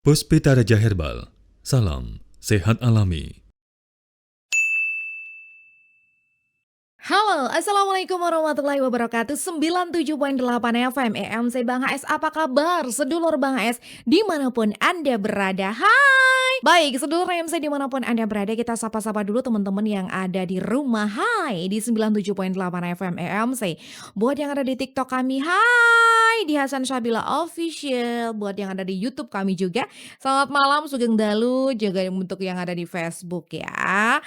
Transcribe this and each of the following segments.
Puspita Raja Herbal, salam sehat alami. Halo, Assalamualaikum warahmatullahi wabarakatuh. 97.8 FM EMC Bang HS, apa kabar? Sedulur Bang HS dimanapun Anda berada. Hai! Baik, sedulur EMC dimanapun Anda berada, kita sapa-sapa dulu teman-teman yang ada di rumah. Hai, di 97.8 FM EMC. Buat yang ada di TikTok kami, hai! Di Hasan Syabila Official. Buat yang ada di YouTube kami juga, selamat malam Sugeng Dalu. Juga untuk yang ada di Facebook ya.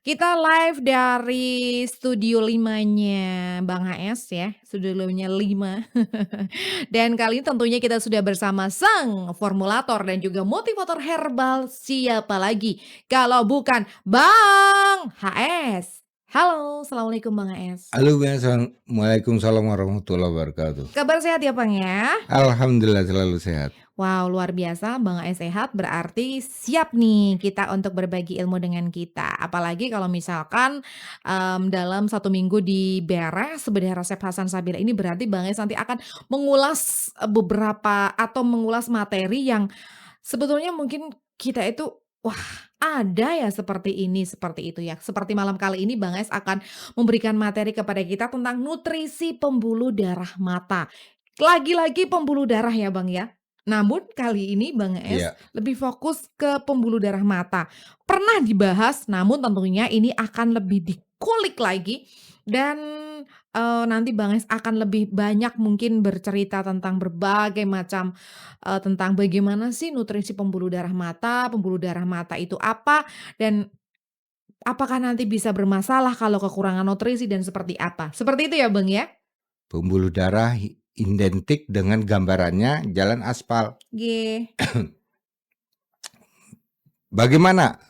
Kita live dari studio 5-nya Bang HS ya, studionya 5. Dan kali ini tentunya kita sudah bersama sang formulator dan juga motivator herbal, siapa lagi kalau bukan Bang HS. Halo, Assalamualaikum Bang HS. Halo, Waalaikumsalam warahmatullahi wabarakatuh. Kabar sehat ya Bang ya? Alhamdulillah selalu sehat. Wow, luar biasa Bang HS sehat, berarti siap nih kita untuk berbagi ilmu dengan kita. Apalagi kalau misalkan, dalam 1 minggu di beres bedah resep Hasan Sabila ini, berarti Bang HS nanti akan mengulas, beberapa atau mengulas materi yang sebetulnya mungkin kita itu, wah ada ya seperti ini, seperti itu ya. Seperti malam kali ini Bang HS akan memberikan materi kepada kita tentang nutrisi pembuluh darah mata. Lagi-lagi pembuluh darah ya Bang ya. Namun kali ini Bang Es Iya, lebih fokus ke pembuluh darah mata. Pernah dibahas, namun tentunya ini akan lebih dikulik lagi dan, nanti Bang Es akan lebih banyak mungkin bercerita tentang berbagai macam, tentang bagaimana sih nutrisi pembuluh darah mata itu apa, dan apakah nanti bisa bermasalah kalau kekurangan nutrisi dan seperti apa. Seperti itu ya Bang ya? pembuluh darah identik dengan gambarannya jalan aspal. Oke. Bagaimana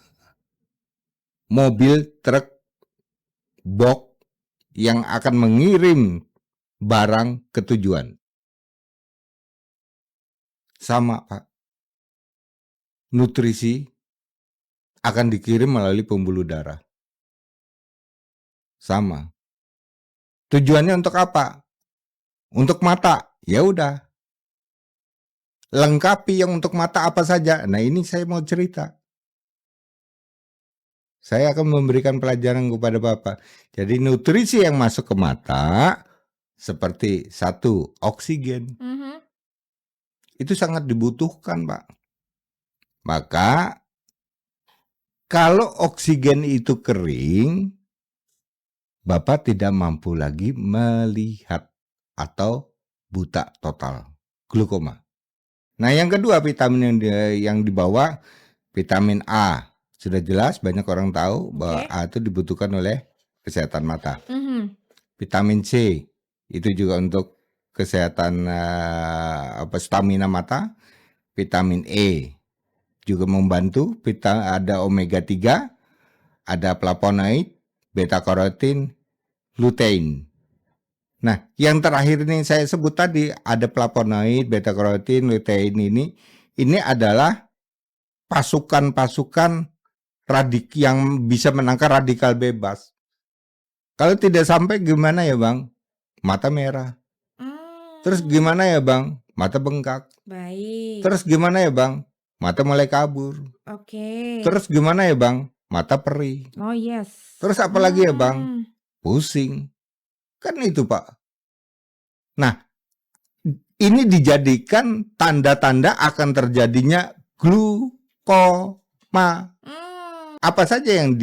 mobil, truk, box yang akan mengirim barang ke tujuan? Sama, Pak. Nutrisi akan dikirim melalui pembuluh darah. Sama. Tujuannya untuk apa? Untuk mata. Ya udah. Lengkapi yang untuk mata apa saja. Nah, ini saya mau cerita. Saya akan memberikan pelajaran kepada Bapak. Jadi nutrisi yang masuk ke mata seperti 1, oksigen. Mhm. Itu sangat dibutuhkan, Pak. Maka kalau oksigen itu kering, Bapak tidak mampu lagi melihat atau buta total, glaukoma. Nah, yang kedua vitamin yang dibawa vitamin A. Sudah jelas banyak orang tahu bahwa Oke. A itu dibutuhkan oleh kesehatan mata. Mhm. Vitamin C itu juga untuk kesehatan stamina mata. Vitamin E juga membantu. Ada omega 3, ada flavonoid, beta karotin, lutein. Nah, yang terakhir ini saya sebut tadi ada flavonoid, beta karotin, lutein ini adalah pasukan-pasukan yang bisa menangkal radikal bebas. Kalau tidak sampai gimana ya Bang? Mata merah. Terus Mmm, gimana ya Bang? Mata bengkak. baik. Terus gimana ya Bang? Mata mulai kabur. Oke. Terus gimana ya Bang? Mata perih. Oh, yes. Terus apa lagi ya Bang? Pusing. Kan itu Pak. Nah, ini dijadikan tanda-tanda akan terjadinya glaukoma. Mmm, Apa saja yang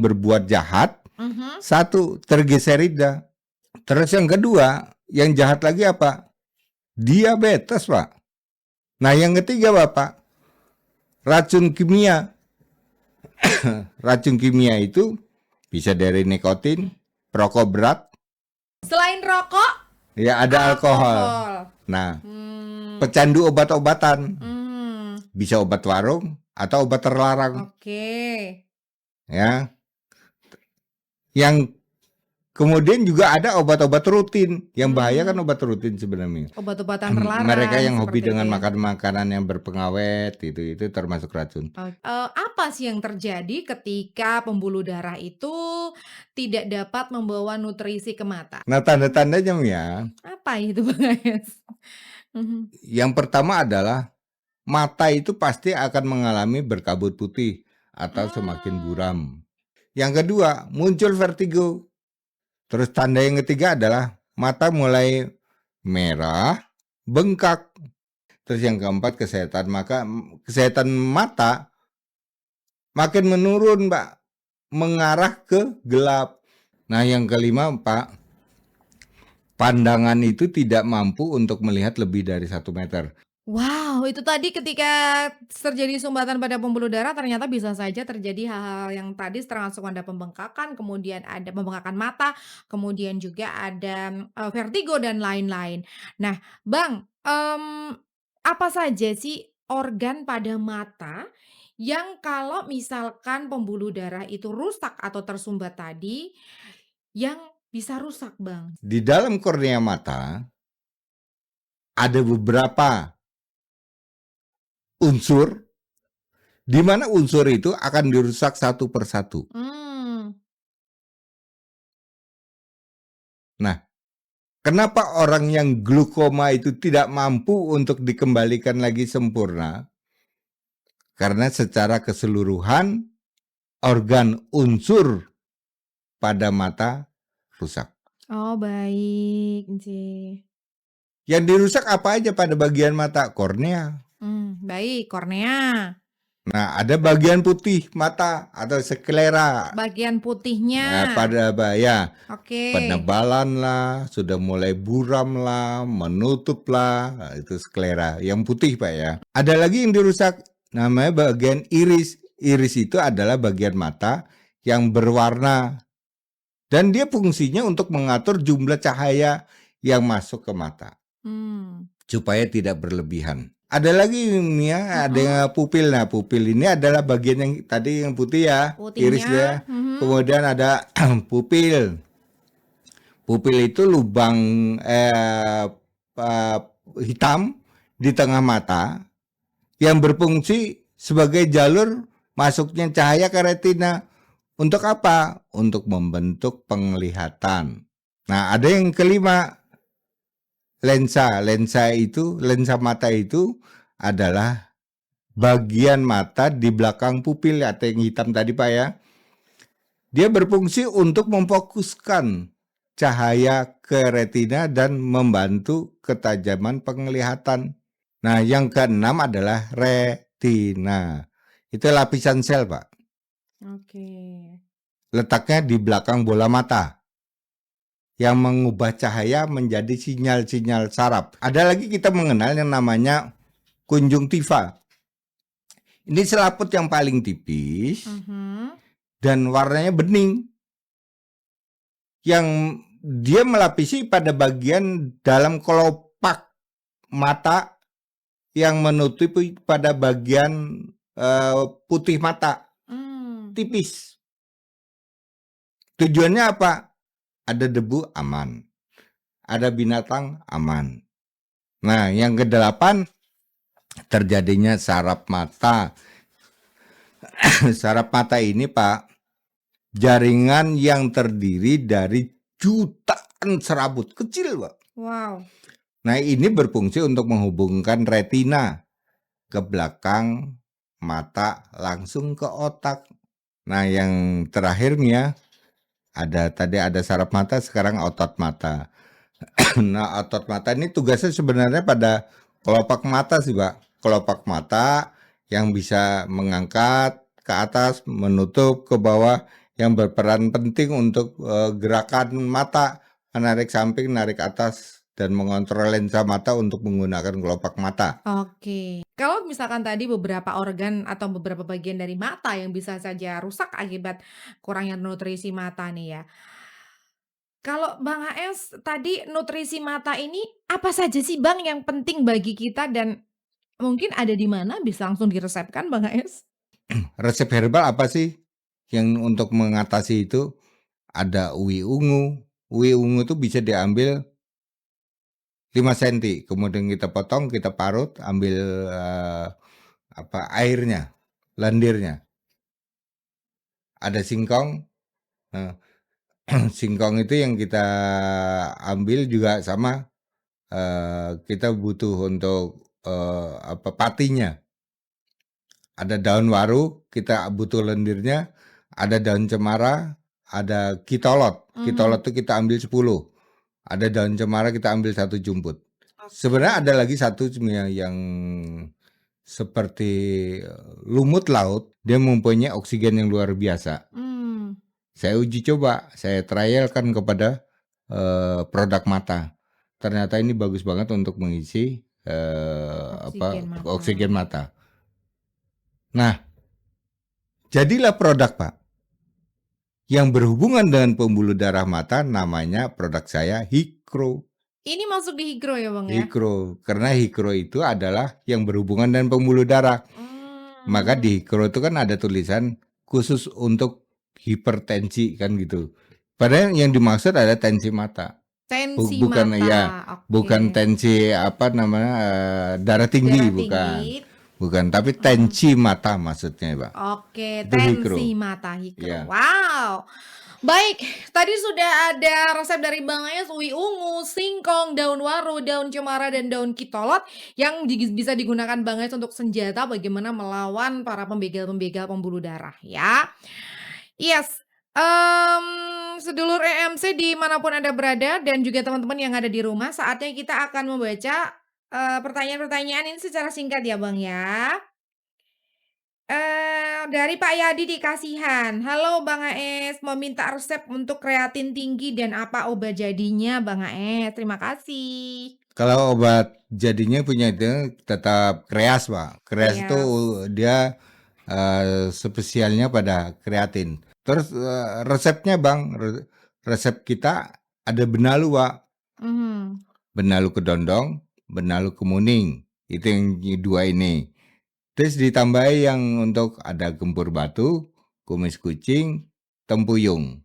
berbuat jahat? mhm. 1, terglycerida. Terus yang kedua, yang jahat lagi apa? Diabetes, Pak. Nah, yang ketiga, Bapak, racun kimia. Racun kimia itu bisa dari nikotin, perokok berat, Selain rokok, ya ada alkohol. Nah, Mmm, pecandu obat-obatan, mmm, bisa obat warung atau obat terlarang, oke. ya. Yang kemudian juga ada obat-obat rutin. Yang bahaya kan obat rutin sebenarnya. Obat-obatan Mereka terlarang yang hobi seperti itu dengan ya? makan makanan yang berpengawet itu termasuk racun. Apa sih yang terjadi ketika pembuluh darah itu tidak dapat membawa nutrisi ke mata? Nah, tanda-tandanya ya, Apa itu Bang Ayas? Mhm. yang pertama adalah mata itu pasti akan mengalami berkabut putih atau semakin buram. Yang kedua, muncul vertigo. Terus tanda yang ketiga adalah mata mulai merah, bengkak. Terus yang keempat, kesehatan mata makin menurun, Pak, mengarah ke gelap. Nah, yang kelima, Pak, pandangan itu tidak mampu untuk melihat lebih dari 1 meter. Wow, itu tadi ketika terjadi sumbatan pada pembuluh darah ternyata bisa saja terjadi hal-hal yang tadi termasuk ada pembengkakan, kemudian ada pembengkakan mata, kemudian juga ada, vertigo dan lain-lain. Nah, Bang, apa saja sih organ pada mata yang kalau misalkan pembuluh darah itu rusak atau tersumbat tadi, yang bisa rusak, Bang? Di dalam kornea mata ada beberapa unsur di mana unsur itu akan dirusak satu persatu. Mmm. Nah, kenapa orang yang glukoma itu tidak mampu untuk dikembalikan lagi sempurna? Karena secara keseluruhan organ unsur pada mata rusak. Oh, baik, sih. Yang dirusak apa aja pada bagian mata? Kornea. Baik, kornea. Nah, ada bagian putih mata atau sklera. Bagian Nah, putihnya. pada ya, Oke. penebalan lah, sudah mulai buram lah, menutup lah, nah, itu sklera. Yang putih, Pak, ya. Ada lagi yang dirusak, namanya bagian iris. Iris itu adalah bagian mata yang berwarna. Dan dia fungsinya untuk mengatur jumlah cahaya yang masuk ke mata. Supaya tidak berlebihan. Ada lagi ini ya, ada yang pupil. Nah, pupil ini adalah bagian yang tadi yang putih ya, iris ya. Kemudian ada pupil. Pupil itu lubang hitam di tengah mata yang berfungsi sebagai jalur masuknya cahaya ke retina. Untuk apa? Untuk membentuk penglihatan. Nah, ada yang kelima, lensa. Lensa mata itu adalah bagian mata di belakang pupil atau yang hitam tadi, Pak, ya. Dia berfungsi untuk memfokuskan cahaya ke retina dan membantu ketajaman penglihatan. Nah, yang keenam adalah retina. Itu lapisan sel, Pak. Oke. Letaknya di belakang bola mata yang mengubah cahaya menjadi sinyal-sinyal saraf. Ada lagi kita mengenal yang namanya konjungtiva. Ini selaput yang paling tipis dan warnanya bening. Yang dia melapisi pada bagian dalam kelopak mata yang menutupi pada bagian putih mata. Tipis. Tujuannya apa? Ada debu aman. Ada binatang aman. Nah, yang kedelapan, terjadinya saraf mata. Saraf mata ini, Pak, jaringan yang terdiri dari jutaan serabut kecil, Pak. Wow. Nah, ini berfungsi untuk menghubungkan retina ke belakang mata langsung ke otak. Nah, yang terakhirnya tadi ada saraf mata, sekarang otot mata. Nah, otot mata ini tugasnya sebenarnya pada kelopak mata sih, Pak. Kelopak mata yang bisa mengangkat ke atas, menutup ke bawah, yang berperan penting untuk gerakan mata, menarik samping, menarik atas, dan mengontrol lensa mata untuk menggunakan kelopak mata. Oke. Kalau misalkan tadi beberapa organ atau beberapa bagian dari mata yang bisa saja rusak akibat kurangnya nutrisi mata nih ya. Kalau Bang HS tadi nutrisi mata ini apa saja sih Bang yang penting bagi kita dan mungkin ada di mana bisa langsung diresepkan Bang HS? Resep herbal apa sih yang untuk mengatasi itu? Ada uwi ungu. Uwi ungu itu bisa diambil 5 cm, kemudian kita potong, kita parut, ambil airnya, lendirnya. Ada singkong. Singkong itu yang kita ambil juga sama, kita butuh untuk patinya. Ada daun waru, kita butuh lendirnya, ada daun cemara, ada kitolot. Kitolot itu kita ambil 10. Ada daun cemara kita ambil 1 jumput. Sebenarnya ada lagi satu yang seperti lumut laut, dia mempunyai oksigen yang luar biasa. Saya uji coba, saya trialkan kepada produk mata. Ternyata ini bagus banget untuk mengisi oksigen mata. Nah, jadilah produk Pak yang berhubungan dengan pembuluh darah mata, namanya produk saya Hikro. Ini masuk di Hikro ya Bang ya? Hikro, karena Hikro itu adalah yang berhubungan dengan pembuluh darah. Maka di Hikro itu kan ada tulisan khusus untuk hipertensi kan gitu. Padahal yang dimaksud ada tensi mata. Tensi Bukan mata. ya, Oke. bukan tensi darah tinggi, Darah bukan. tinggi. Bukan, tapi tensi mata maksudnya, Pak. Oke, Itu Hikro. tensi mata Hikro. Ya. Wow. Baik, tadi sudah ada resep dari Bang Es, uwi ungu, singkong, daun waru, daun cemara, dan daun kitolot yang bisa digunakan Bang Es untuk senjata bagaimana melawan para pembegal-pembegal pembuluh darah ya. Yes, sedulur EMC dimanapun Anda berada dan juga teman-teman yang ada di rumah, saatnya kita akan membaca pertanyaan-pertanyaan ini secara singkat ya Bang ya. Dari Pak Yadi di Kasihan. Halo Bang AS, mau minta resep untuk kreatin tinggi dan apa obat jadinya Bang AS? Terima kasih. Kalau obat jadinya punya itu tetap kreas, Pak. Kreas itu dia spesialnya pada kreatin. Terus resepnya Bang, resep kita ada benalu, Pak. Benalu kedondong, benalu kemuning. Itu yang dua ini. Terus ditambahi yang untuk ada gempur batu, kumis kucing, tempuyung.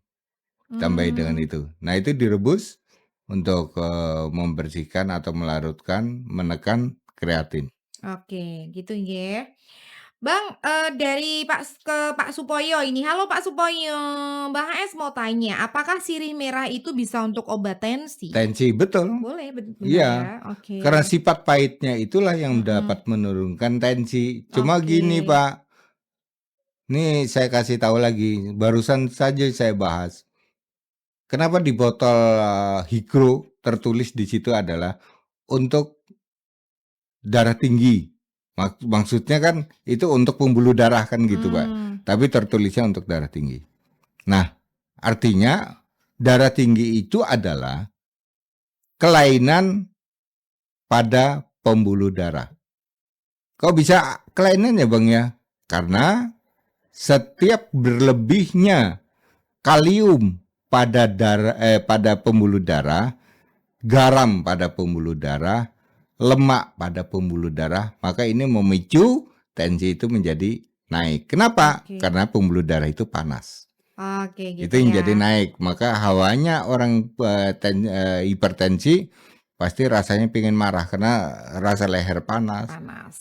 Tambahi dengan itu. Nah itu direbus untuk membersihkan atau melarutkan, menekan kreatin. Oke, gitu ya. Bang, dari Pak Supoyo ini. Halo Pak Supoyo, Bang AS mau tanya, apakah sirih merah itu bisa untuk obat tensi? Tensi, betul. Boleh, benar Iya. ya. Oke. Karena sifat pahitnya itulah yang dapat menurunkan tensi. Cuma gini Pak, nih saya kasih tahu lagi, barusan saja saya bahas. Kenapa di botol Hikro tertulis di situ adalah untuk darah tinggi. Maksudnya kan itu untuk pembuluh darah kan gitu Pak. Tapi tertulisnya untuk darah tinggi. Nah, artinya darah tinggi itu adalah kelainan pada pembuluh darah. Kok bisa kelainan ya Bang ya? Karena setiap berlebihnya kalium pada pada pembuluh darah, garam pada pembuluh darah, lemak pada pembuluh darah, maka ini memicu tensi itu menjadi naik. Kenapa? Karena pembuluh darah itu panas. Oke, gitu Itu yang ya. jadi naik. Maka hawanya orang hipertensi pasti rasanya pengen marah karena rasa leher panas.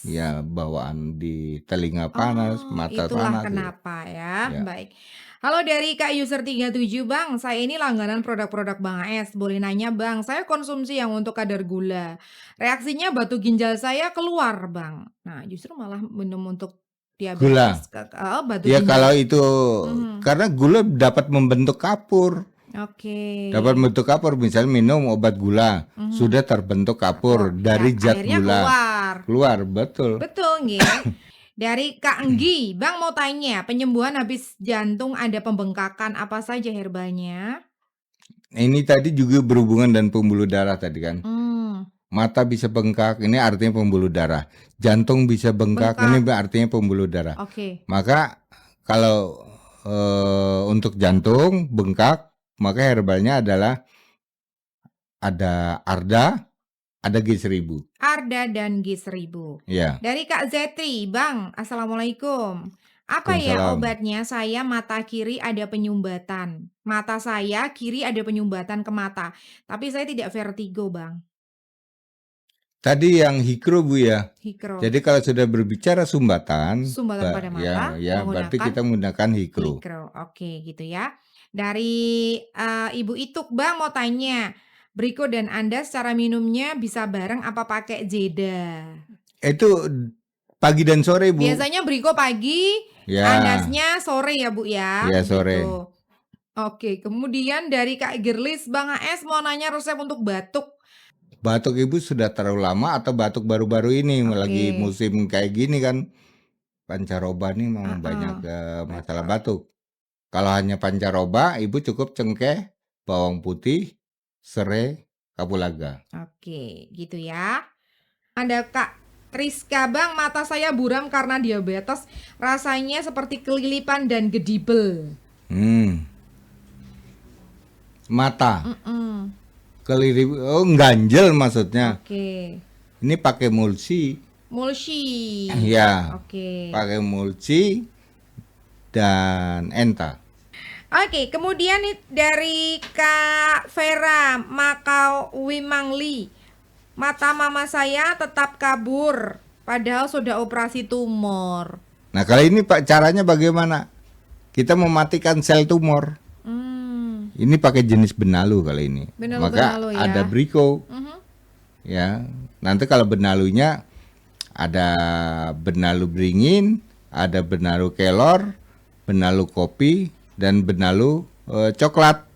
Ya, bawaan di telinga panas, mata Itulah panas. kenapa ya. Ya. Baik. Halo dari Kak User 37 Bang, saya ini langganan produk-produk Bang AS. Boleh nanya Bang, saya konsumsi yang untuk kadar gula. Reaksinya batu ginjal saya keluar Bang. Nah justru malah minum untuk diabetes. Batu Ya ginjal. kalau itu karena gula dapat membentuk kapur. Oke. Dapat membentuk kapur, misalnya minum obat gula, sudah terbentuk kapur dari zat akhirnya gula. Keluar, betul. Betul nggih. Dari Kak Enggi, Bang mau tanya, penyembuhan habis jantung ada pembengkakan apa saja herbalnya? Ini tadi juga berhubungan dengan pembuluh darah tadi kan. Mata bisa bengkak, ini artinya pembuluh darah. Jantung bisa bengkak, ini artinya pembuluh darah. Oke. Maka kalau untuk jantung bengkak, maka herbalnya adalah ada Arda, ada G1000. Arda dan G1000. Ya. Dari Kak Zetri, Bang, Assalamualaikum. Apa ya obatnya? Saya mata kiri ada penyumbatan. Mata saya kiri ada penyumbatan ke mata. Tapi saya tidak vertigo, Bang. Tadi yang Hikro Bu ya. Hikro. Jadi kalau sudah berbicara sumbatan pada mata, ya berarti kita menggunakan Hikro. Oke, gitu ya. Dari Ibu Ituk, Bang mau tanya, Briko dan Anda secara minumnya bisa bareng apa pakai jeda? Itu pagi dan sore, Bu. Biasanya Briko pagi, Ya. Andasnya sore ya Bu ya. Ya, sore. Gitu. Oke, kemudian dari Kak Girlis, Bang AS mau nanya resep untuk batuk. Batuk Ibu sudah terlalu lama atau batuk baru-baru ini Oke. lagi musim kayak gini kan? Pancaroba nih memang Uh-uh. banyak masalah batuk. Kalau hanya pancaroba, Ibu cukup cengkeh, bawang putih, serai, kapulaga. Oke, gitu ya. Ada Kak Triska, Bang, mata saya buram karena diabetes, rasanya seperti kelilipan dan gedibel. Mata, Mm-mm. kelirip, ganjel maksudnya. Oke. Ini pakai mulsi. Mulsi. Ya, Oke. pakai mulsi dan enta. Oke, kemudian nih dari Kak Vera Makau Wimangli. Mata mama saya tetap kabur, padahal sudah operasi tumor. Nah, kali ini Pak caranya bagaimana? Kita mematikan sel tumor. Ini pakai jenis benalu kali ini. Benalu, Maka benalu ya. ada Briko. Ya, nanti kalau benalunya ada benalu beringin, ada benalu kelor, benalu kopi, dan benalu coklat.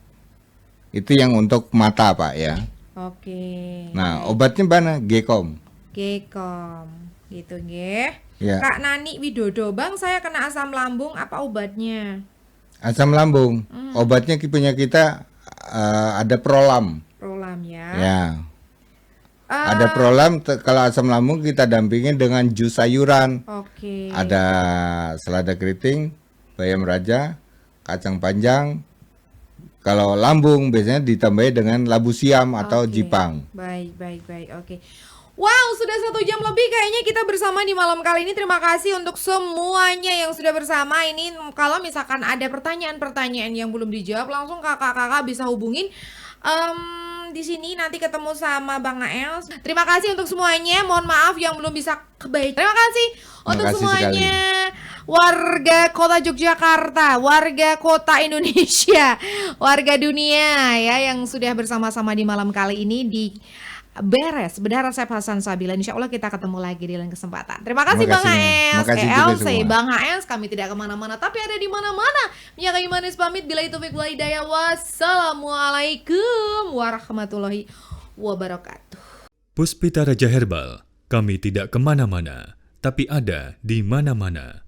Itu yang untuk mata, Pak ya. Oke. Nah, obatnya mana? Gekom. Gekom. Gitu nggih. Ya. Kak Nani Widodo, Bang, saya kena asam lambung, apa obatnya? Asam lambung. Obatnya punya kita ada Prolam. Prolam ya. Ya. Ada Prolam kalau asam lambung kita dampingin dengan jus sayuran. Oke. Ada selada keriting, bayam raja, kacang panjang. Kalau lambung biasanya ditambahi dengan labu siam atau Oke. jipang. Baik. Oke. Wow, sudah 1 jam lebih kayaknya kita bersama di malam kali ini. Terima kasih untuk semuanya yang sudah bersama. Ini kalau misalkan ada pertanyaan-pertanyaan yang belum dijawab, langsung kakak-kakak bisa hubungin. Di sini nanti ketemu sama Bang Aels. Terima kasih untuk semuanya. Mohon maaf yang belum bisa kebaik. Terima kasih untuk kasih semuanya. Warga kota Yogyakarta, warga kota Indonesia, warga dunia ya yang sudah bersama-sama di malam kali ini di Bedah Resep Hasan Sabila. Insya Allah kita ketemu lagi di lain kesempatan. Terima kasih Bang Terima AS, kasih juga ELC, semua. Bang AS. Kami tidak kemana-mana, tapi ada di mana-mana. Minyak kayu manis pamit. Bila itu wal hidayah. Wassalamualaikum warahmatullahi wabarakatuh. Puspita Raja Herbal, kami tidak kemana-mana, tapi ada di mana-mana.